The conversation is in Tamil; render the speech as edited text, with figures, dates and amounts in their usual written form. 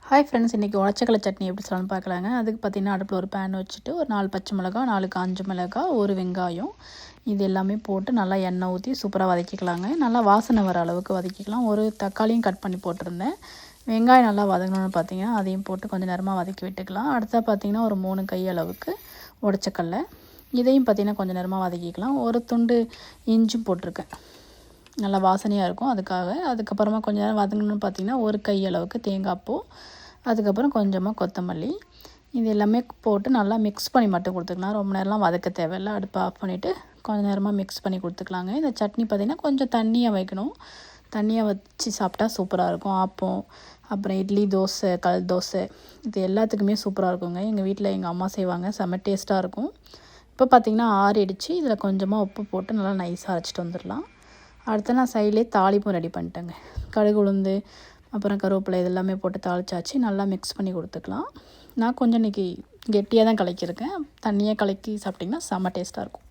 ஹாய் ஃப்ரெண்ட்ஸ், இன்றைக்கி உடச்சக்கடலை சட்னி எப்படி சொல்லலாம்னு பார்க்கலாங்க. அதுக்கு பார்த்திங்கன்னா அடுப்பில் ஒரு பேன் வச்சுட்டு ஒரு 4 பச்சை மிளகா, 4 காஞ்ச மிளகாய், ஒரு வெங்காயம் இது எல்லாமே போட்டு நல்லா எண்ணெய் ஊற்றி சூப்பராக வதக்கிக்கலாங்க. நல்லா வாசனை வர அளவுக்கு வதக்கிக்கலாம். ஒரு தக்காளியும் கட் பண்ணி போட்டிருந்தேன். வெங்காயம் நல்லா வதங்கணும்னு பார்த்திங்கன்னா அதையும் போட்டு கொஞ்சம் நேரமாக வதக்கி விட்டுக்கலாம். அடுத்தா பார்த்திங்கன்னா ஒரு 3 கை அளவுக்கு உடச்சக்கடலை இதையும் பார்த்திங்கன்னா கொஞ்சம் நேரமாக வதக்கிக்கலாம். ஒரு துண்டு இஞ்சும் போட்டிருக்கேன், நல்லா வாசனையாக இருக்கும் அதுக்காக. அதுக்கப்புறமா கொஞ்சம் நேரம் வதங்கணும்னு பார்த்திங்கன்னா ஒரு கை அளவுக்கு தேங்காய் பூ, அதுக்கப்புறம் கொஞ்சமாக கொத்தமல்லி இது எல்லாமே போட்டு நல்லா மிக்ஸ் பண்ணி மட்டும் கொடுத்துக்கலாம். ரொம்ப நேரம்லாம் வதக்க தேவையில்லை. அடுப்பை ஆஃப் பண்ணிவிட்டு கொஞ்சம் நேரமாக மிக்ஸ் பண்ணி கொடுத்துக்கலாங்க. இந்த சட்னி பார்த்திங்கன்னா கொஞ்சம் தண்ணியாக வைக்கணும். தண்ணியாக வச்சு சாப்பிட்டா சூப்பராக இருக்கும். ஆப்பம், அப்புறம் இட்லி, தோசை, கல் தோசை இது எல்லாத்துக்குமே சூப்பராக இருக்குங்க. எங்கள் வீட்டில் எங்கள் அம்மா செய்வாங்க, செம்ம டேஸ்ட்டாக இருக்கும். இப்போ பார்த்திங்கன்னா ஆறிடுச்சு. இதில் கொஞ்சமாக உப்பு போட்டு நல்லா நைஸாக அரைச்சிட்டு வந்துடலாம். அடுத்து நான் சைட்லேயே தாளிப்பும் ரெடி பண்ணிட்டேங்க. கடுகு, உளுந்து, அப்புறம் கருவேப்பிலை இதெல்லாமே போட்டு தாளிச்சாச்சு. நல்லா மிக்ஸ் பண்ணி கொடுத்துக்கலாம். நான் கொஞ்சம் இன்றைக்கி கெட்டியாக தான் கலக்கியிருக்கேன். தண்ணியாக கலக்கி சாப்பிட்டிங்கன்னா செம்ம டேஸ்ட்டாக இருக்கும்.